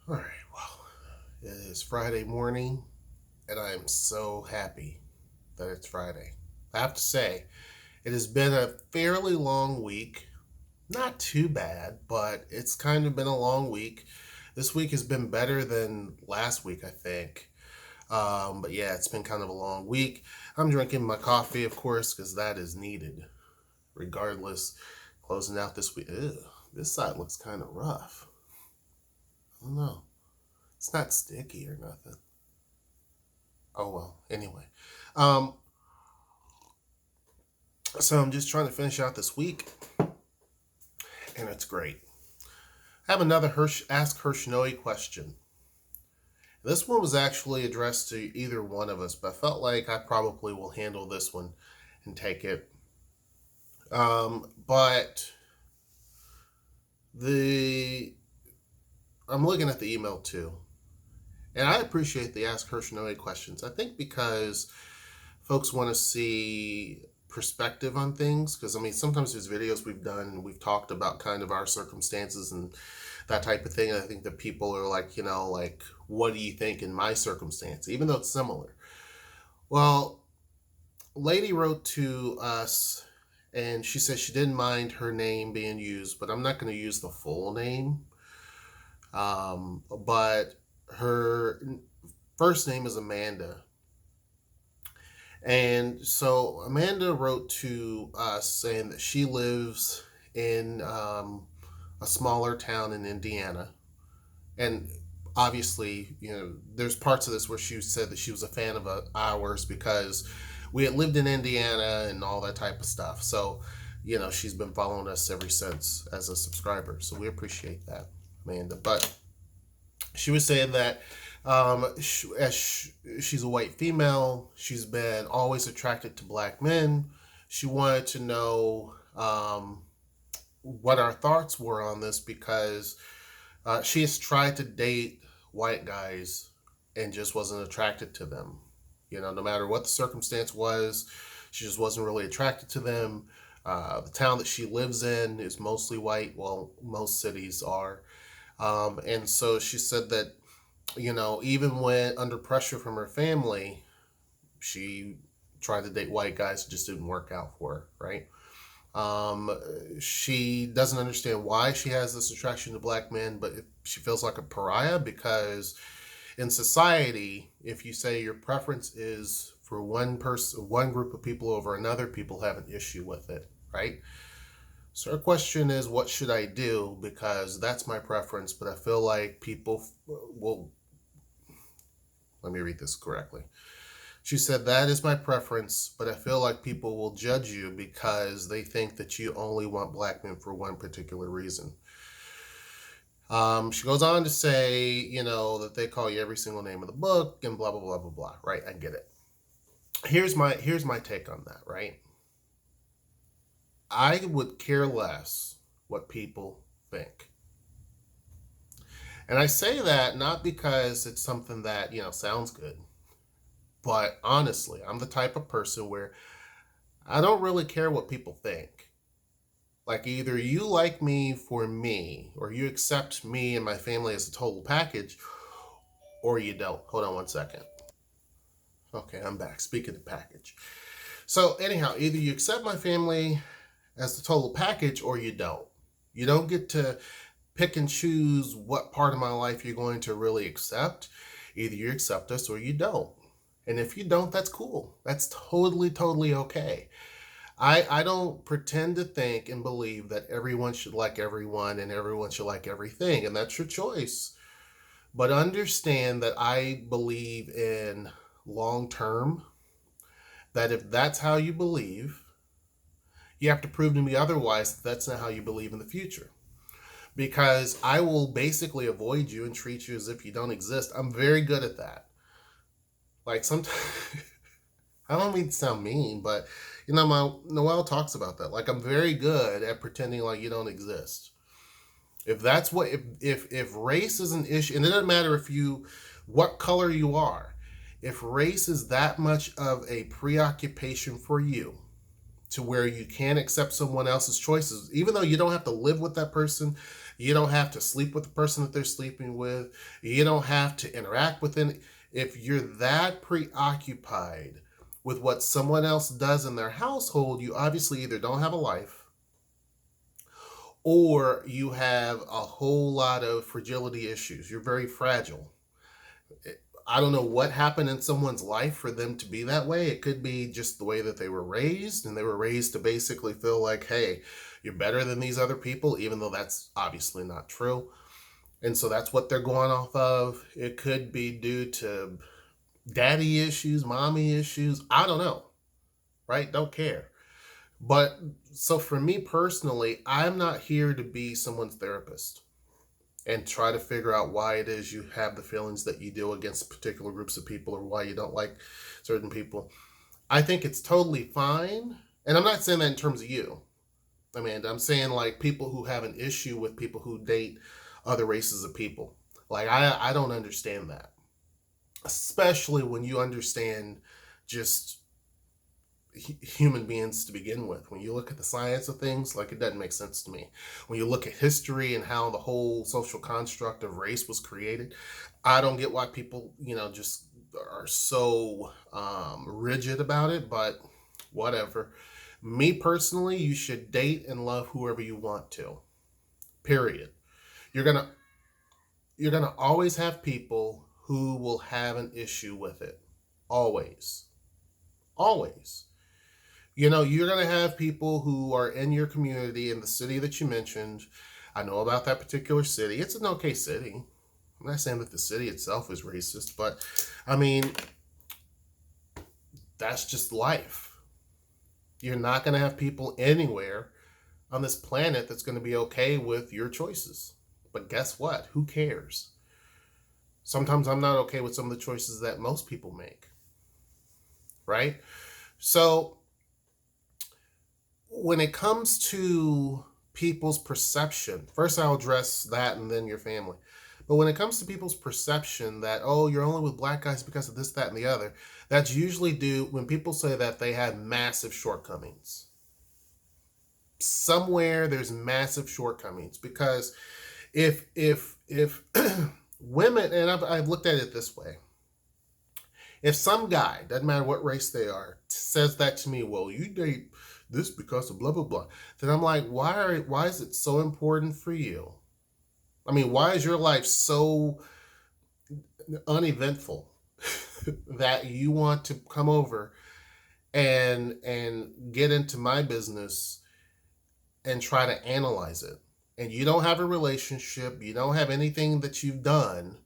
All right, well, it is Friday morning, and I am so happy that it's Friday. I have to say, it has been a fairly long week. Not too bad, but it's kind of been a long week. This week has been better than last week, I think. But yeah, it's been kind of a long week. I'm drinking my coffee, of course, because that is needed. Regardless, closing out this week. Ew, this side looks kind of rough. I don't know. It's not sticky or nothing. Oh well. Anyway, um, so I'm just trying to finish out this week, and it's great. I have another Ask HershNoeie question. This one was actually addressed to either one of us, but I felt like I probably will handle this one and take it. But the I'm looking at the email too, and I appreciate the Ask HershNoeie questions. I think because folks want to see perspective on things, because I mean sometimes there's videos we've done and we've talked about kind of our circumstances and that type of thing, and I think that people are like, like, what do you think in my circumstance, even though it's similar. Well, lady wrote to us and she said she didn't mind her name being used, but I'm not going to use the full name. But her first name is Amanda. And so Amanda wrote to us saying that she lives in a smaller town in Indiana. And obviously, there's parts of this where she said that she was a fan of ours because we had lived in Indiana and all that type of stuff. So, she's been following us ever since as a subscriber. So we appreciate that, Amanda. But she was saying that she's a white female, she's been always attracted to black men. She wanted to know what our thoughts were on this because she has tried to date white guys and just wasn't attracted to them. No matter what the circumstance was, she just wasn't really attracted to them. The town that she lives in is mostly white. Well, most cities are. And so she said that, even when under pressure from her family, she tried to date white guys, it just didn't work out for her, right? She doesn't understand why she has this attraction to black men, but she feels like a pariah because in society, if you say your preference is for one person, one group of people over another, people have an issue with it, right? So her question is, what should I do? Because that's my preference, but I feel like people will. Let me read this correctly. She said, that is my preference, but I feel like people will judge you because they think that you only want black men for one particular reason. She goes on to say, that they call you every single name of the book and blah, blah, blah, blah, blah, right? I get it. Here's my take on that, right? I would care less what people think. And I say that not because it's something that, sounds good. But honestly, I'm the type of person where I don't really care what people think. Like, either you like me for me, or you accept me and my family as a total package, or you don't. Hold on one second. Okay, I'm back. Speaking of package. So, anyhow, either you accept my family as the total package or you don't. You don't get to pick and choose what part of my life you're going to really accept. Either you accept us or you don't. And if you don't, that's cool. That's totally, totally okay. I don't pretend to think and believe that everyone should like everyone and everyone should like everything, and that's your choice. But understand that I believe in long term, that if that's how you believe, you have to prove to me otherwise that that's not how you believe in the future. Because I will basically avoid you and treat you as if you don't exist. I'm very good at that. Like sometimes, I don't mean to sound mean, but my Noel talks about that. Like, I'm very good at pretending like you don't exist. If that's what if race is an issue, and it doesn't matter what color you are, if race is that much of a preoccupation for you, to where you can't accept someone else's choices, even though you don't have to live with that person, You don't have to sleep with the person that they're sleeping with. You don't have to interact with them. If you're that preoccupied with what someone else does in their household, you obviously either don't have a life or you have a whole lot of fragility issues. You're very fragile. I don't know what happened in someone's life for them to be that way. It could be just the way that they were raised, and they were raised to basically feel like, hey, you're better than these other people, even though that's obviously not true. And so that's what they're going off of. It could be due to daddy issues, mommy issues. I don't know, right? Don't care. But so for me personally, I'm not here to be someone's therapist and try to figure out why it is you have the feelings that you do against particular groups of people or why you don't like certain people. I think it's totally fine. And I'm not saying that in terms of you, Amanda. I'm saying like people who have an issue with people who date other races of people. Like I don't understand that. Especially when you understand just human beings to begin with. When you look at the science of things, like, it doesn't make sense to me. When you look at history and how the whole social construct of race was created, I don't get why people, just are so rigid about it, but whatever. Me personally, you should date and love whoever you want to. Period. You're gonna always have people who will have an issue with it. Always. Always. You're going to have people who are in your community in the city that you mentioned. I know about that particular city. It's an okay city. I'm not saying that the city itself is racist, but I mean, that's just life. You're not going to have people anywhere on this planet that's going to be okay with your choices. But guess what? Who cares? Sometimes I'm not okay with some of the choices that most people make. Right? So when it comes to people's perception, first I'll address that and then your family. But when it comes to people's perception that, oh, you're only with black guys because of this, that, and the other, that's usually due when people say that they have massive shortcomings. Somewhere there's massive shortcomings, because if women, and I've looked at it this way, if some guy, doesn't matter what race they are, says that to me, well, you date this because of blah, blah, blah, then I'm like, why is it so important for you? I mean, why is your life so uneventful that you want to come over and get into my business and try to analyze it? And you don't have a relationship, you don't have anything that you've done,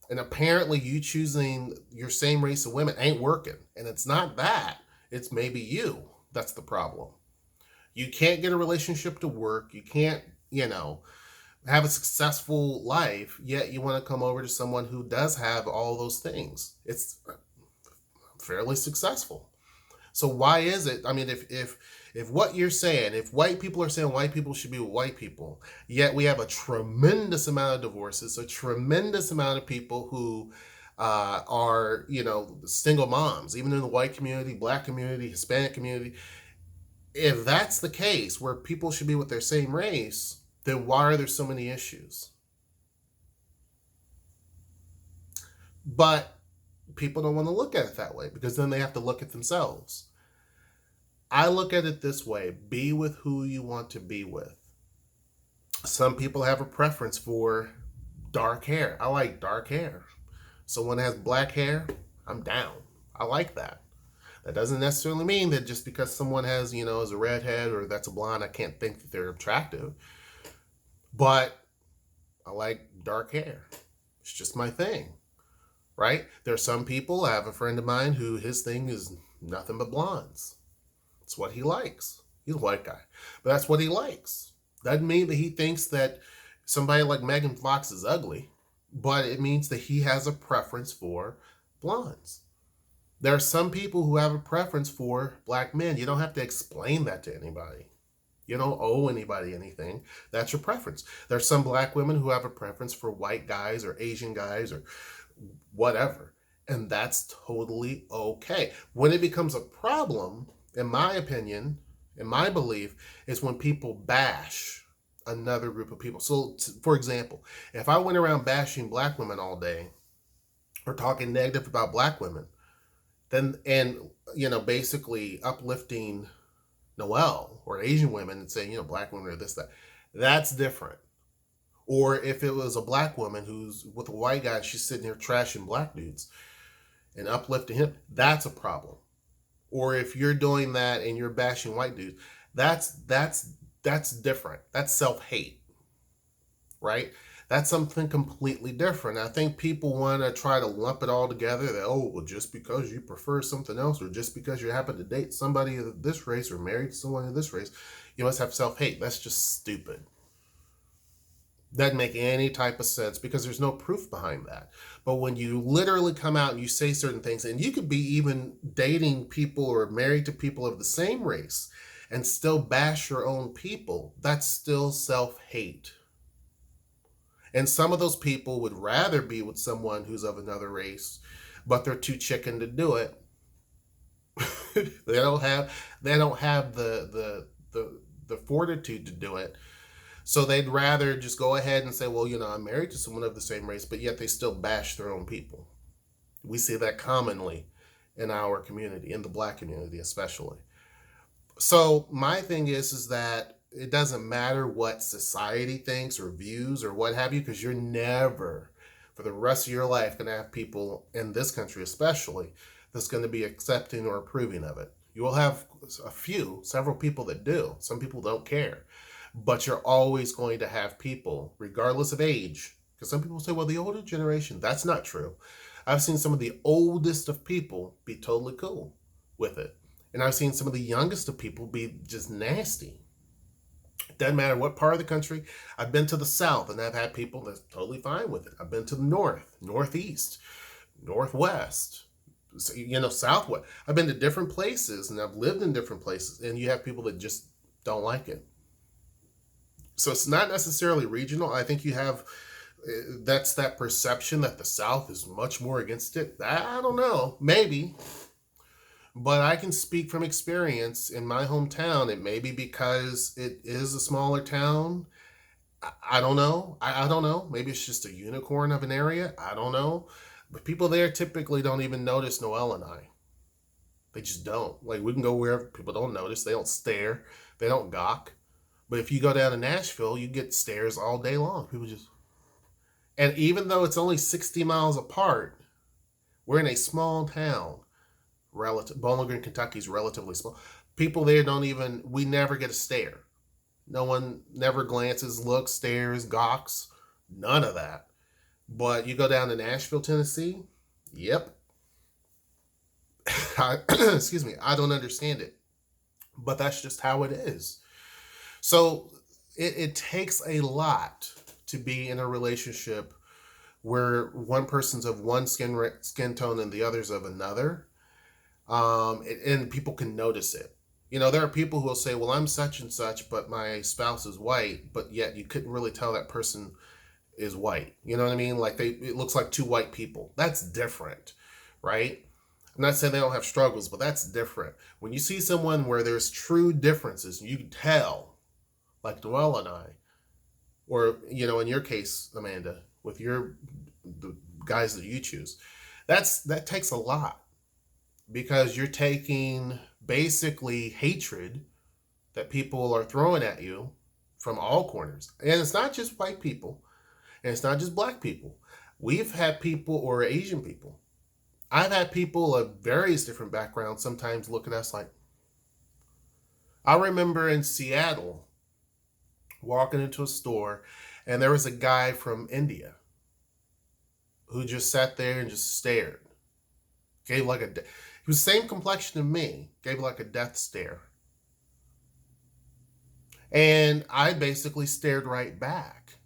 and apparently you choosing your same race of women ain't working. And it's not that, it's maybe you that's the problem. You can't get a relationship to work, you can't, have a successful life, yet you want to come over to someone who does have all those things. It's fairly successful. So why is it? I mean, if what you're saying, if white people are saying white people should be with white people, yet we have a tremendous amount of divorces, a tremendous amount of people who are, single moms, even in the white community, black community, Hispanic community. If that's the case, where people should be with their same race, then why are there so many issues? But people don't want to look at it that way, because then they have to look at themselves. I look at it this way: be with who you want to be with. Some people have a preference for dark hair. I like dark hair. Someone has black hair, I'm down. I like that. That doesn't necessarily mean that just because someone has, is a redhead or that's a blonde, I can't think that they're attractive. But I like dark hair. It's just my thing, right? There are some people, I have a friend of mine who his thing is nothing but blondes. It's what he likes. He's a white guy, but that's what he likes. Doesn't mean that he thinks that somebody like Megan Fox is ugly, but it means that he has a preference for blondes. There are some people who have a preference for black men. You don't have to explain that to anybody. You don't owe anybody anything. That's your preference. There are some black women who have a preference for white guys or Asian guys or whatever. And that's totally okay. When it becomes a problem, in my opinion, in my belief, is when people bash another group of people. So, for example, if I went around bashing black women all day or talking negative about black women, then, and, basically uplifting Noelle or Asian women and saying, black women are this, that, that's different. Or if it was a black woman who's with a white guy, she's sitting here trashing black dudes and uplifting him, that's a problem. Or if you're doing that and you're bashing white dudes, that's different. That's self-hate, right? That's something completely different. I think people want to try to lump it all together that, oh, well, just because you prefer something else or just because you happen to date somebody of this race or married to someone of this race, you must have self-hate. That's just stupid. Doesn't make any type of sense because there's no proof behind that. But when you literally come out and you say certain things, and you could be even dating people or married to people of the same race and still bash your own people, that's still self-hate. And some of those people would rather be with someone who's of another race, but they're too chicken to do it. they don't have the fortitude to do it. So they'd rather just go ahead and say, well, I'm married to someone of the same race, but yet they still bash their own people. We see that commonly in our community, in the black community especially. So my thing is that it doesn't matter what society thinks or views or what have you, because you're never, for the rest of your life, going to have people in this country especially that's going to be accepting or approving of it. You will have several people that do. Some people don't care. But you're always going to have people, regardless of age, because some people say, well, the older generation, that's not true. I've seen some of the oldest of people be totally cool with it. And I've seen some of the youngest of people be just nasty. It doesn't matter what part of the country. I've been to the South and I've had people that's totally fine with it. I've been to the North, Northeast, Northwest, Southwest. I've been to different places and I've lived in different places, and you have people that just don't like it. So it's not necessarily regional. I think you have, that's that perception that the South is much more against it. I don't know, maybe. But I can speak from experience in my hometown. It may be because it is a smaller town. I don't know. I don't know. Maybe it's just a unicorn of an area. I don't know. But people there typically don't even notice Noelle and I. They just don't. Like, we can go wherever, people don't notice. They don't stare. They don't gawk. But if you go down to Nashville, you get stares all day long. People just... And even though it's only 60 miles apart, we're in a small town. Bowling Green, Kentucky is relatively small. People there we never get a stare. No one never glances, looks, stares, gawks. None of that. But you go down to Nashville, Tennessee, yep. Excuse me, I don't understand it. But that's just how it is. So it takes a lot to be in a relationship where one person's of one skin tone and the other's of another. And people can notice it. There are people who will say, well, I'm such and such, but my spouse is white, but yet you couldn't really tell that person is white. You know what I mean? Like it looks like two white people. That's different, right? I'm not saying they don't have struggles, but that's different. When you see someone where there's true differences, you can tell, like Noelle and I, or, in your case, Amanda, with the guys that you choose, that takes a lot, because you're taking basically hatred that people are throwing at you from all corners. And it's not just white people, and it's not just black people. We've had people, or Asian people. I've had people of various different backgrounds sometimes look at us like... I remember in Seattle walking into a store, and there was a guy from India who just sat there and just stared. Gave like he was the same complexion as me. Gave like a death stare. And I basically stared right back.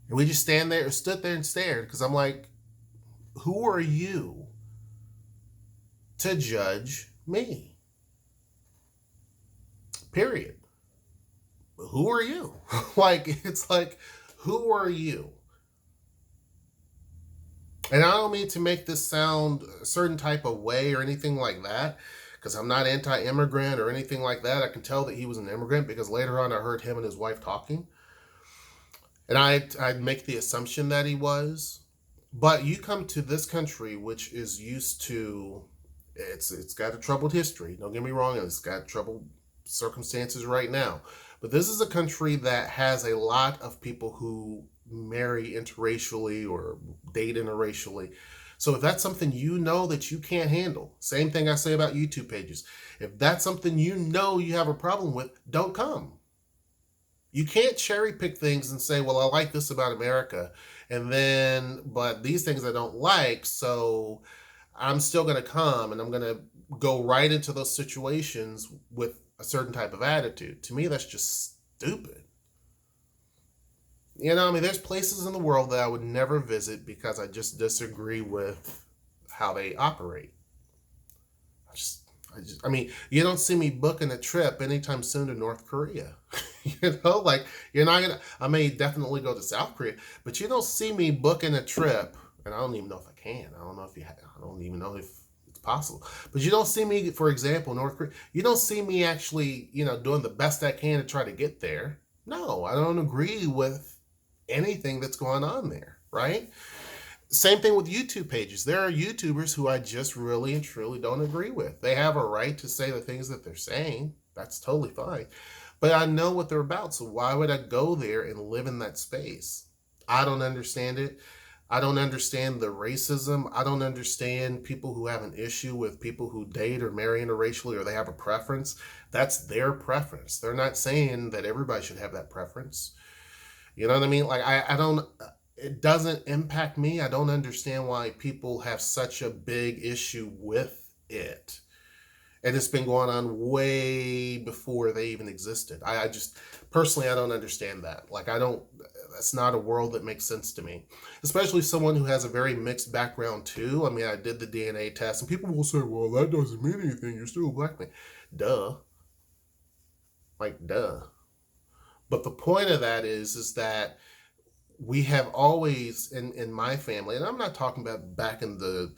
And we just stood there and stared, because I'm like, who are you to judge me? Period. Who are you? It's like, who are you? And I don't mean to make this sound a certain type of way or anything like that, because I'm not anti-immigrant or anything like that. I can tell that he was an immigrant because later on I heard him and his wife talking, and I'd make the assumption that he was. But you come to this country, which is used to, it's got a troubled history. Don't get me wrong, it's got troubled circumstances right now. But this is a country that has a lot of people who marry interracially or date interracially. So if that's something you know that you can't handle, same thing I say about YouTube pages. If that's something you know you have a problem with, don't come. You can't cherry pick things and say, well, I like this about America, and then, but these things I don't like, so I'm still going to come and I'm going to go right into those situations with a certain type of attitude. To me, that's just stupid. You know, I mean, there's places in the world that I would never visit because I just disagree with how they operate. I mean, you don't see me booking a trip anytime soon to North Korea. You know, like, you're not gonna, I may definitely go to South Korea, but you don't see me booking a trip, and I don't even know if I can. I don't know if I don't even know if it's possible. But you don't see me, for example, North Korea, you don't see me actually, you know, doing the best I can to try to get there. No, I don't agree with anything that's going on there, right? Same thing with YouTube pages. There are YouTubers who I just really and truly don't agree with. They have a right to say the things that they're saying. That's totally fine. But I know what they're about, so why would I go there and live in that space? I don't understand it. I don't understand the racism. I don't understand people who have an issue with people who date or marry interracially or they have a preference. That's their preference. They're not saying that everybody should have that preference. You know what I mean? Like, I don't, it doesn't impact me. I don't understand why people have such a big issue with it. And it's been going on way before they even existed. I just, personally, I don't understand that. Like, that's not a world that makes sense to me. Especially someone who has a very mixed background too. I mean, I did the DNA test and people will say, well, that doesn't mean anything. You're still a black man. Duh. Like, duh. But the point of that is that we have always, in my family, and I'm not talking about back in the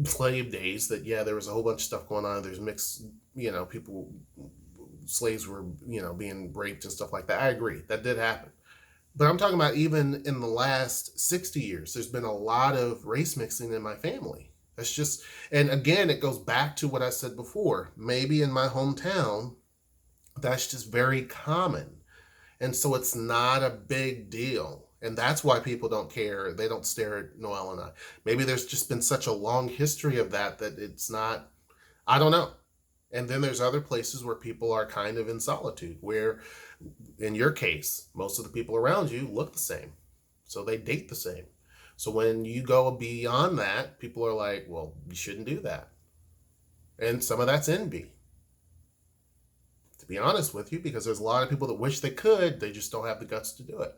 slave days, that, yeah, there was a whole bunch of stuff going on. There's mixed, you know, people, slaves were, you know, being raped and stuff like that. I agree. That did happen. But I'm talking about even in the last 60 years, there's been a lot of race mixing in my family. That's just, and again, it goes back to what I said before. Maybe in my hometown, that's just very common. And so it's not a big deal. And that's why people don't care. They don't stare at Noelle and I. Maybe there's just been such a long history of that it's not, I don't know. And then there's other places where people are kind of in solitude, where in your case, most of the people around you look the same. So they date the same. So when you go beyond that, people are like, well, you shouldn't do that. And some of that's envy, to be honest with you, because there's a lot of people that wish they could, they just don't have the guts to do it,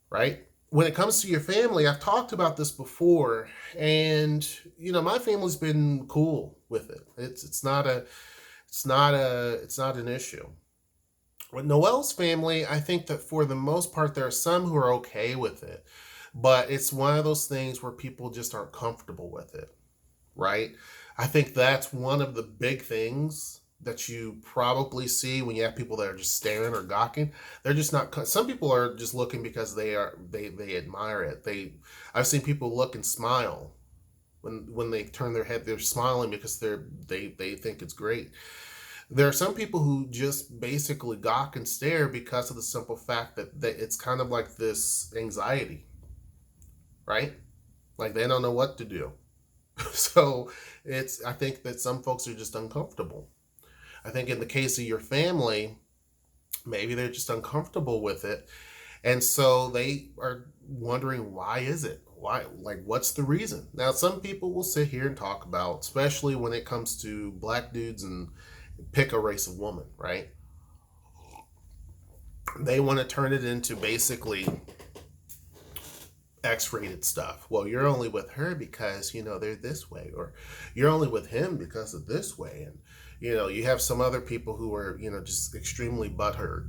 right? When it comes to your family, I've talked about this before, and you know, my family's been cool with it. It's not an issue. With Noelle's family, I think that for the most part, there are some who are okay with it, but it's one of those things where people just aren't comfortable with it, right? I think that's one of the big things that you probably see when you have people that are just staring or gawking. They're just not, some people are just looking because they admire it. I've seen people look and smile when they turn their head. They're smiling because they think it's great. There are some people who just basically gawk and stare because of the simple fact that it's kind of like this anxiety, right? Like they don't know what to do. So I think that some folks are just uncomfortable. I think in the case of your family, maybe they're just uncomfortable with it. And so they are wondering, why is it? Why? Like, what's the reason? Now, some people will sit here and talk about, especially when it comes to black dudes and pick a race of woman, right? They want to turn it into basically X-rated stuff. Well, you're only with her because, you know, they're this way, or you're only with him because of this way. And, you know, you have some other people who are, you know, just extremely butthurt.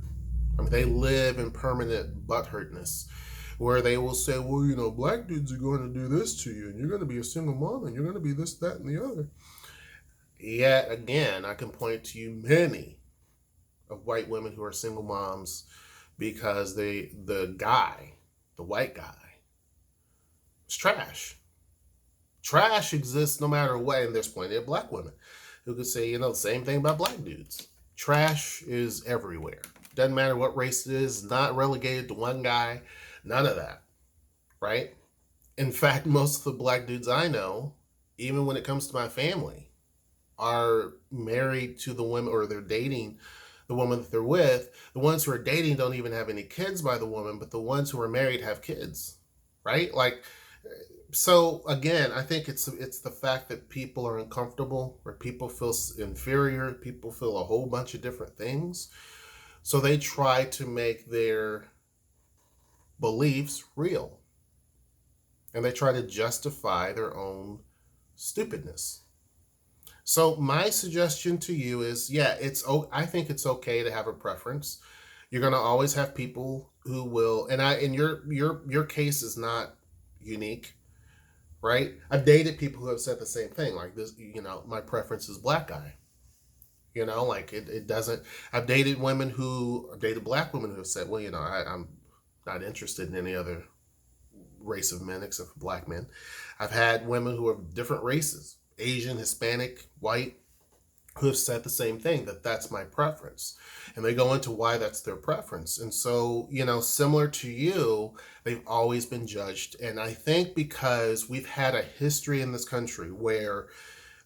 I mean, they live in permanent butthurtness, where they will say, well, you know, black dudes are going to do this to you, and you're going to be a single mom, and you're going to be this, that, and the other. Yet again, I can point to you many of white women who are single moms because the white guy, is trash. Trash exists no matter what, and there's plenty of black women who could say, the same thing about black dudes. Trash is everywhere. Doesn't matter what race it is, not relegated to one guy, none of that, right? In fact, most of the black dudes I know, even when it comes to my family, are married to the women or they're dating the woman that they're with. The ones who are dating don't even have any kids by the woman, but the ones who are married have kids, right? Like, so again, I think it's the fact that people are uncomfortable, or people feel inferior, people feel a whole bunch of different things. So they try to make their beliefs real, and they try to justify their own stupidness. So my suggestion to you is, yeah, I think it's okay to have a preference. You're going to always have people who will, and your case is not unique, right? I've dated people who have said the same thing, like this, my preference is black guy. Like it doesn't. I've dated black women who have said, well, I'm not interested in any other race of men except for black men. I've had women who are different races, Asian, Hispanic, white, who have said the same thing, that that's my preference. And they go into why that's their preference. And so, similar to you, they've always been judged. And I think because we've had a history in this country where,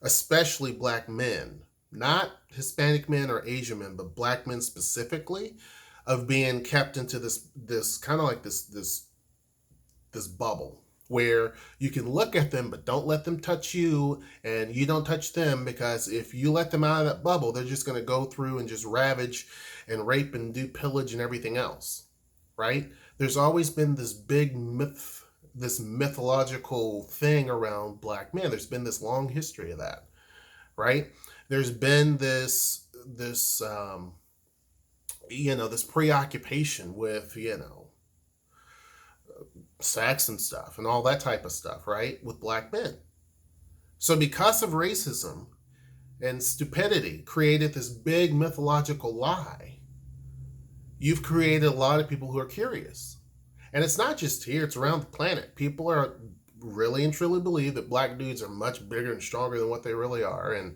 especially black men, not Hispanic men or Asian men, but black men specifically, of being kept into this kind of like this bubble where you can look at them but don't let them touch you, and you don't touch them, because if you let them out of that bubble, they're just going to go through and just ravage and rape and do pillage and everything else, right? There's always been this big myth, this mythological thing around black men. There's been this long history of that, right? There's been this preoccupation with sex and stuff and all that type of stuff, right, with black men. So because of racism and stupidity created this big mythological lie, you've created a lot of people who are curious. And it's not just here, it's around the planet. People are really and truly believe that black dudes are much bigger and stronger than what they really are. And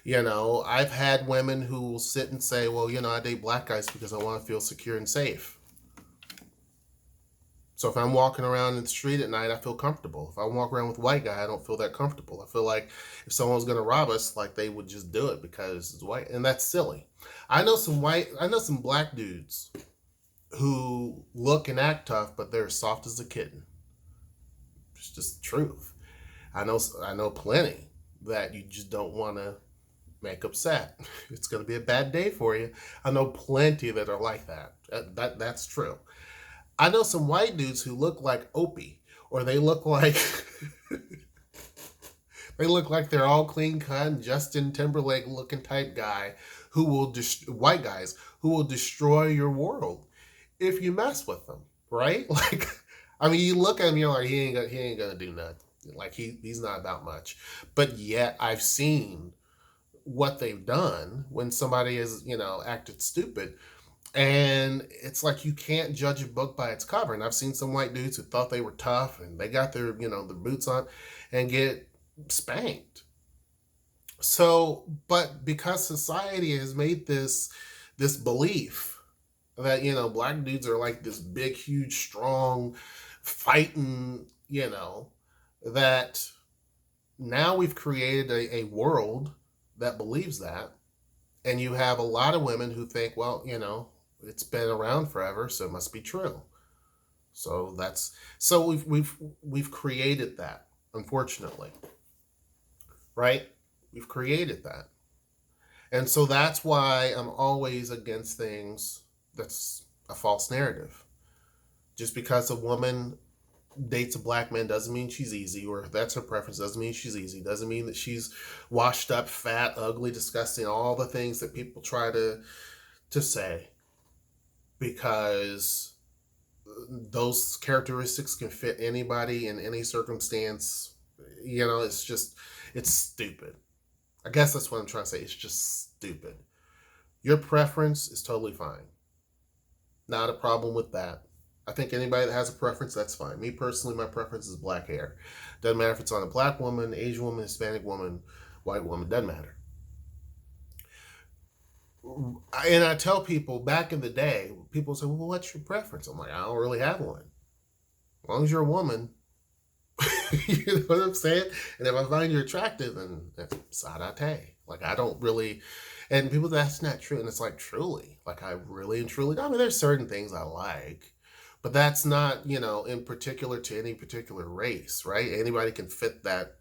I've had women who will sit and say, well, I date black guys because I want to feel secure and safe. So if I'm walking around in the street at night, I feel comfortable. If I walk around with a white guy, I don't feel that comfortable. I feel like if someone was going to rob us, like they would just do it because it's white, and that's silly. I know some black dudes who look and act tough, but they're soft as a kitten. It's just the truth. I know plenty that you just don't want to make upset. It's going to be a bad day for you. I know plenty that are like that. That's true. I know some white dudes who look like Opie, or they look like they look like they're all clean cut and Justin Timberlake looking type guy white guys who will destroy your world if you mess with them, right? Like, I mean, you look at him, you're like, he ain't gonna do nothing. Like he's not about much. But yet I've seen what they've done when somebody has, acted stupid. And it's like you can't judge a book by its cover. And I've seen some white dudes who thought they were tough and they got their boots on and get spanked. So, but because society has made this belief that, black dudes are like this big, huge, strong, fighting, that now we've created a world that believes that. And you have a lot of women who think, well, it's been around forever, so it must be true. So we've created that, unfortunately, right? We've created that, and so that's why I'm always against things that's a false narrative. Just because a woman dates a black man doesn't mean she's easy, or if that's her preference doesn't mean she's easy. Doesn't mean that she's washed up, fat, ugly, disgusting, all the things that people try to say, because those characteristics can fit anybody in any circumstance. It's stupid. I guess that's what I'm trying to say. It's just stupid. Your preference is totally fine. Not a problem with that. I think anybody that has a preference, that's fine. Me personally, my preference is black hair. Doesn't matter if it's on a black woman, Asian woman, Hispanic woman, white woman, doesn't matter. And I tell people back in the day, people say, well, what's your preference? I'm like, I don't really have one. As long as you're a woman, you know what I'm saying? And if I find you attractive, then that's sadate. Like, I don't really, and people, that's not true. And it's like, truly, like, I really and truly, I mean, there's certain things I like, but that's not, in particular to any particular race, right? Anybody can fit that.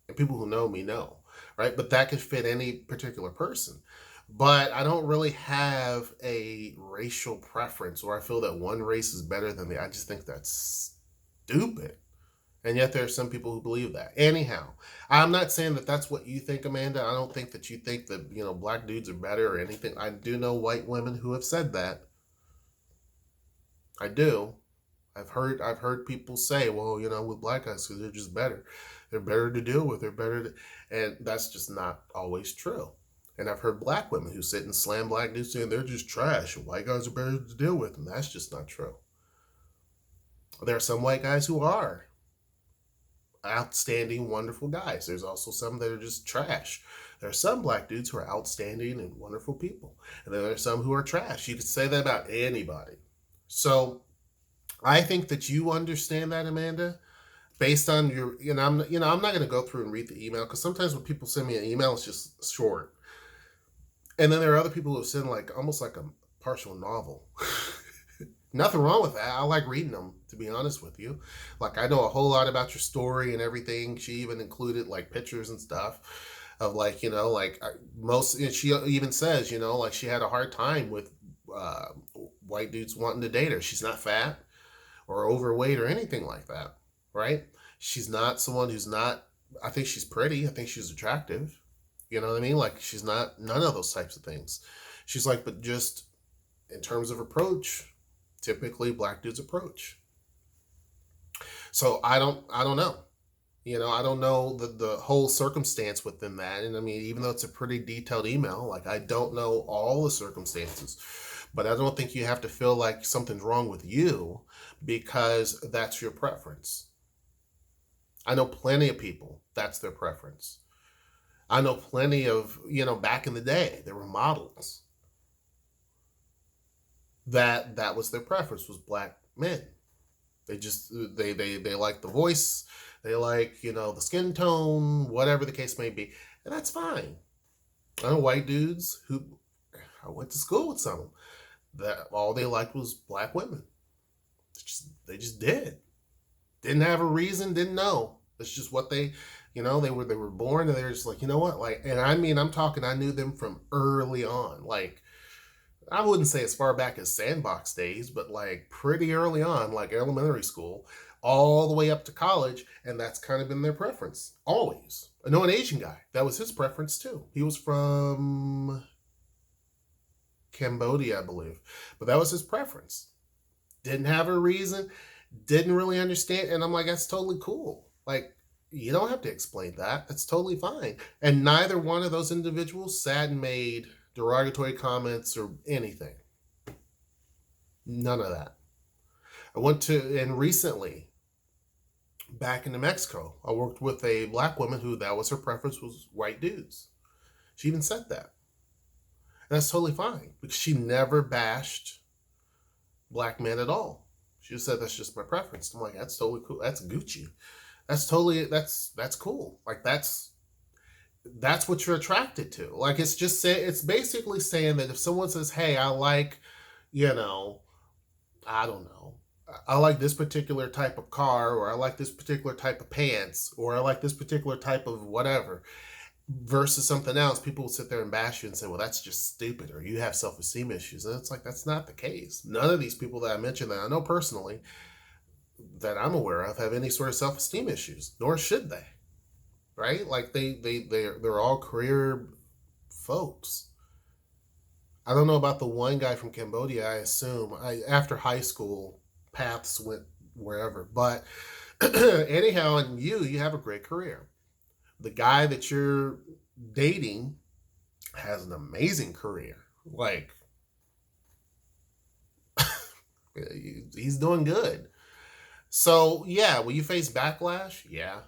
And people who know me know, right? But that could fit any particular person. But I don't really have a racial preference or I feel that one race is better than the. I just think that's stupid. And yet there are some people who believe that. Anyhow, I'm not saying that that's what you think, Amanda. I don't think that you think that, black dudes are better or anything. I do know white women who have said that. I do. I've heard people say, well, with black guys, because they're just better. They're better to deal with. They're better to, and that's just not always true. And I've heard black women who sit and slam black dudes saying they're just trash. White guys are better to deal with, and that's just not true. There are some white guys who are outstanding, wonderful guys. There's also some that are just trash. There are some black dudes who are outstanding and wonderful people, and then there are some who are trash. You could say that about anybody. So I think that you understand that, Amanda, based on your. I'm not going to go through and read the email because sometimes when people send me an email, it's just short, and then there are other people who send like almost like a partial novel. Nothing wrong with that. I like reading them, to be honest with you. Like, I know a whole lot about your story and everything. She even included like pictures and stuff of like, and she even says, like she had a hard time with white dudes wanting to date her. She's not fat or overweight or anything like that, right? She's not someone who's not, I think she's pretty. I think she's attractive. You know what I mean? Like, she's not none of those types of things. She's like, but just in terms of approach, typically black dudes approach. So I don't know. I don't know the whole circumstance within that. And I mean, even though it's a pretty detailed email, like I don't know all the circumstances, but I don't think you have to feel like something's wrong with you because that's your preference. I know plenty of people, that's their preference. I know plenty of, back in the day, there were models that was their preference, was black men. They just they like the voice, they like the skin tone, whatever the case may be, and that's fine. I know white dudes who I went to school with some of them that all they liked was black women. They just didn't have a reason, didn't know. It's just what they were born and they're just like, what, and I mean, I'm talking, I knew them from early on, like I wouldn't say as far back as sandbox days, but like pretty early on, like elementary school, all the way up to college. And that's kind of been their preference. Always. I know an Asian guy. That was his preference too. He was from Cambodia, I believe. But that was his preference. Didn't have a reason. Didn't really understand. And I'm like, that's totally cool. Like, you don't have to explain that. That's totally fine. And neither one of those individuals sat and made derogatory comments or anything. None of that. And recently, back in New Mexico, I worked with a black woman who that was her preference, was white dudes. She even said that. And that's totally fine because she never bashed black men at all. She just said, that's just my preference. I'm like, that's totally cool. That's Gucci. That's cool. Like, that's what you're attracted to. Like, it's basically saying that if someone says, hey, I like, I don't know, I like this particular type of car, or I like this particular type of pants, or I like this particular type of whatever, versus something else, people will sit there and bash you and say, well, that's just stupid, or you have self-esteem issues. And it's like, that's not the case. None of these people that I mentioned that I know personally, that I'm aware of, have any sort of self-esteem issues, nor should they. Right? Like they're all career folks. I don't know about the one guy from Cambodia. I assume after high school, paths went wherever. But anyhow, and you have a great career. The guy that you're dating, has an amazing career. Like, he's doing good. So, yeah, will you face backlash? Yeah,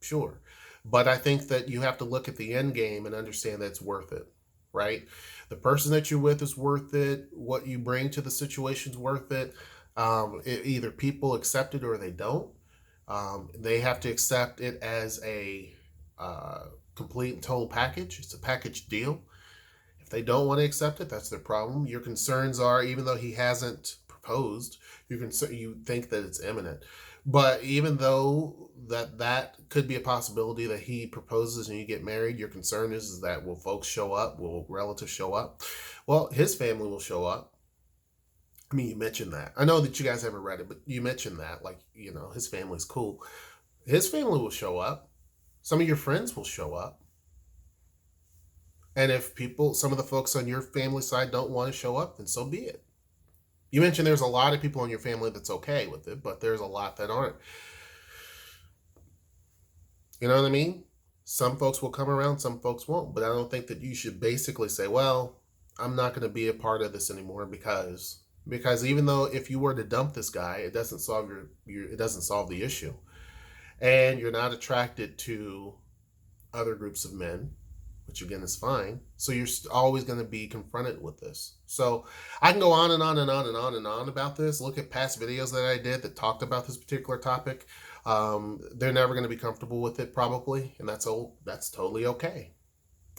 sure. But I think that you have to look at the end game and understand that it's worth it, right? The person that you're with is worth it. What you bring to the situation is worth it. Either people accept it or they don't. They have to accept it as a complete and total package. It's a package deal. If they don't want to accept it, that's their problem. Your concerns are, even though he hasn't proposed, you think that it's imminent. But even though that could be a possibility that he proposes and you get married, your concern is that will folks show up? Will relatives show up? Well, his family will show up. I mean, you mentioned that. I know that you guys haven't read it, but you mentioned that. Like, his family's cool. His family will show up. Some of your friends will show up. And if some of the folks on your family side don't want to show up, then so be it. You mentioned there's a lot of people in your family that's okay with it, but there's a lot that aren't. You know what I mean? Some folks will come around, some folks won't. But I don't think that you should basically say, well, I'm not going to be a part of this anymore because even though if you were to dump this guy, it doesn't solve it doesn't solve the issue. And you're not attracted to other groups of men, which again is fine. So you're always going to be confronted with this. So I can go on and on and on and on and on about this. Look at past videos that I did that talked about this particular topic. They're never going to be comfortable with it probably, and that's totally okay.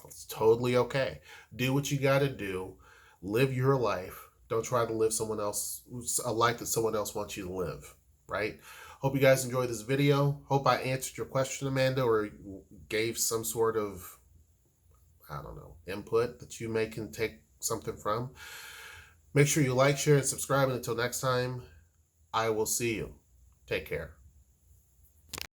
It's totally okay. Do what you got to do. Live your life. Don't try to live a life that someone else wants you to live, right? Hope you guys enjoyed this video. Hope I answered your question, Amanda, or gave some sort of, I don't know, input that you can take something from. Make sure you like, share, and subscribe. And until next time, I will see you. Take care.